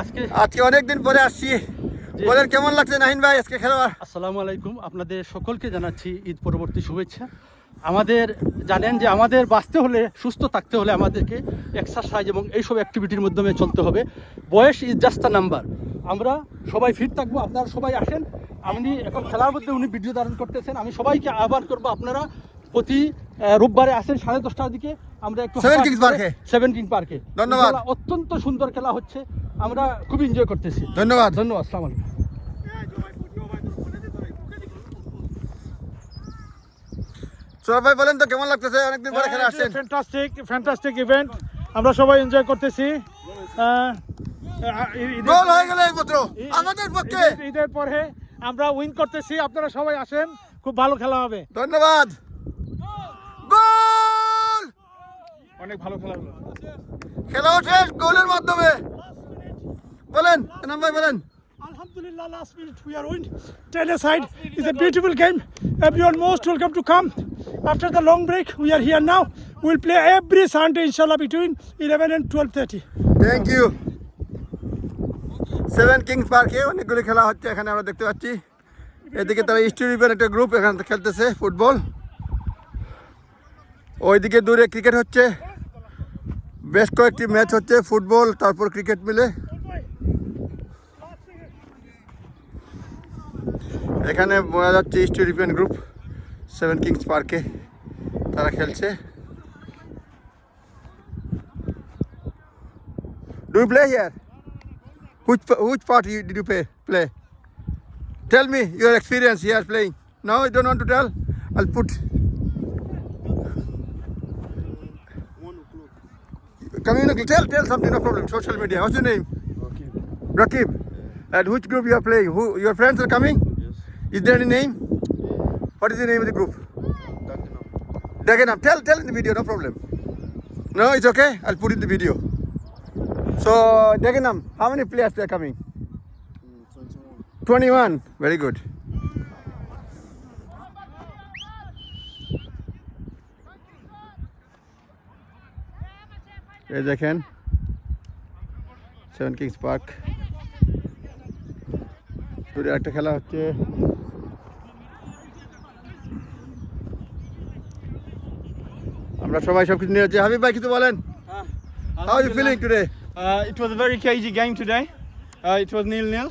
আজকে অনেকদিন পরে আসছি, বলেন কেমন লাগছে নাহিন ভাই আজকে খেলা? আসসালামু আলাইকুম, আপনাদের সকলকে জানাচ্ছি ঈদ পরবর্তী শুভেচ্ছা। আমাদের জানেন যে আমাদের বাঁচতে হলে, সুস্থ থাকতে হলে আমাদেরকে এক্সারসাইজ এবং এইসব অ্যাক্টিভিটির মাধ্যমে চলতে হবে। বয়স ইজ জাস্ট আ নাম্বার। আমরা সবাই ফিট থাকবো, আপনারা সবাই আসেন। আমি এখন খেলার মধ্যে উনি ভিডিও ধারণ করতেছেন। আমি সবাইকে আহ্বান করবো, আপনারা প্রতি রোববারে আসেন 10:30টার দিকে। আমরা একটু সেভেন কিং পার্কে। ধন্যবাদ। অত্যন্ত সুন্দর খেলা হচ্ছে, আমরা খুব এনজয় করতেছি। ধন্যবাদ। আসসালামু আলাইকুম। সোহাগ ভাই বলেন তো কেমন লাগতেছে, অনেকদিন পরে খেলা আসছেন? ফ্যান্টাস্টিক ইভেন্ট, আমরা সবাই এনজয় করতেছি। গোল হয়ে গেল এইমাত্র আমাদের পক্ষে। ঈদের পরে আমরা উইন করতেছি, আপনারা সবাই আসেন, খুব ভালো খেলা হবে। ধন্যবাদ। গোল! অনেক ভালো খেলা হলো। খেলা ওঠে গোলের মাধ্যমে। বলেন নাম ভাই বলেন। Alhamdulillah, last minute we are win. 10 aside is a beautiful game. Everyone most welcome to come. After the long break, we are here now. We'll play every Sunday, inshallah, between 11 and 12:30. Thank you. Seven Kings পার্কে অনেকগুলি খেলা হচ্ছে এখানে আমরা দেখতে পাচ্ছি। এদিকে তারা স্টুডিওর একটা গ্রুপ এখানে খেলতেছে ফুটবল, ওইদিকে দূরে ক্রিকেট হচ্ছে। বেশ কয়েকটি ম্যাচ হচ্ছে, ফুটবল তারপর ক্রিকেট মিলে। এখানে বোঝা যাচ্ছে East European group Seven Kings পার্কে তারা খেলছে। Do you play here? Which part did you play? Tell me your experience here playing. No, I don't want to tell. I'll put. Communicate. Tell something. No problem. Social media. What's your name? Rakib. And which group you are playing? Who your friends are coming? Yes. Is there any name? What is the name of the group? Dagenham. Tell in the video. No problem. No, it's okay. I'll put in the video. So, Dagenham, how many players are coming? 21. Very good. এই দেখেন seven Kings park, দূরে একটা খেলা হচ্ছে। আমরা সবাই সবকিছু নিয়ে যাচ্ছি। হাবিব ভাই কিছু বলেন। How are you feeling today? It was a very cagey game today. It was 0-0.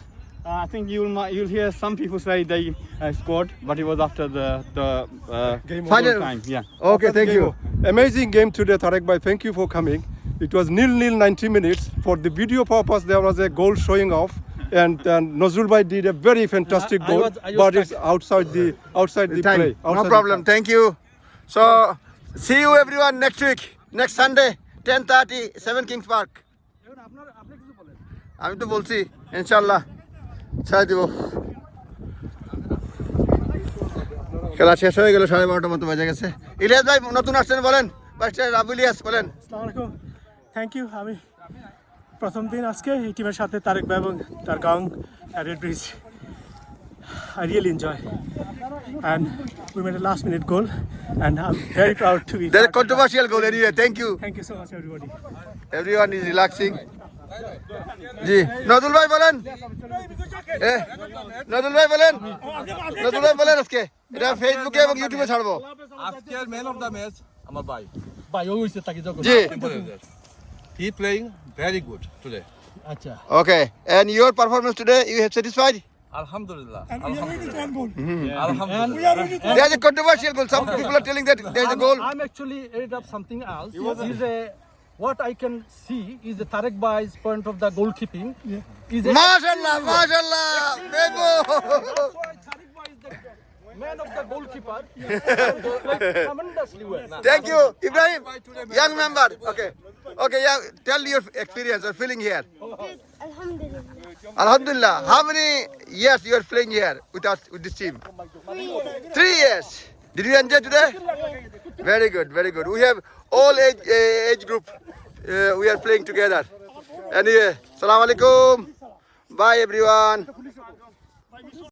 I think you'll hear some people say they scored, but it was after the game Final time. Yeah. Okay, thank you. Amazing game today, Tarek bhai. Thank you for coming. It was 0-0 90 minutes. For the video purpose, there was a goal showing off, and Nazrul bhai did a very fantastic goal, but it's outside the Time. play. No outside problem. Thank you. So, see you everyone next week, next Sunday, 10:30, Seven Kings Park. আমি তো বলছি ইনশাল্লাহ ছাড় দিব। খেলা শেষ হয়ে গেল, 12:30 মতো বেজে গেছে। ইলিয়াস ভাই নতুন আসছেন, বলেন। রাবুল ইলিয়াস বলেন। আসসালামু আলাইকুম, থ্যাংক ইউ। আমি প্রথম দিন আজকে এই টিমের সাথে, তারেক ভাই এবং তার gang red bridge. I really enjoy, and we made a last minute goal, and I'm very proud to be. There's a controversial goal anyway. Thank you. Thank you so much everybody. Everyone is relaxing. জি নজরুল ভাই বলেন। নজরুল ভাই বলেন। নজরুল ভাই বলেন আজকে এটা ফেসবুকে এবং ইউটিউবে ছাড়বো। আজকের ম্যান অফ দ্য ম্যাচ আমার ভাই ও হইছে তাকে যখন। জি। হি প্লেইং ভেরি গুড টুডে। আচ্ছা। Okay, and your performance today, you have satisfied? আলহামদুলিল্লাহ। And we are winning one goal. আলহামদুলিল্লাহ। There's a controversial goal. Some people are telling that there's a goal. I'm actually added up something else. Is a what I can see is the Tarek Bhai's point of the goalkeeping. Is a MashaAllah, MashaAllah, Bebo. That's why Tarek Bhai is the man of the goalkeeper. Like tremendously well. Thank you, Ibrahim, young member. Okay, yeah, tell your experience or feeling here. Alhamdulillah. Alhamdulillah. How many years you are playing here with us, with this team? 3 years. Did you enjoy today? Very good, very good. We have all age group. We are playing together. Anyway, Assalamu alaikum. Bye everyone.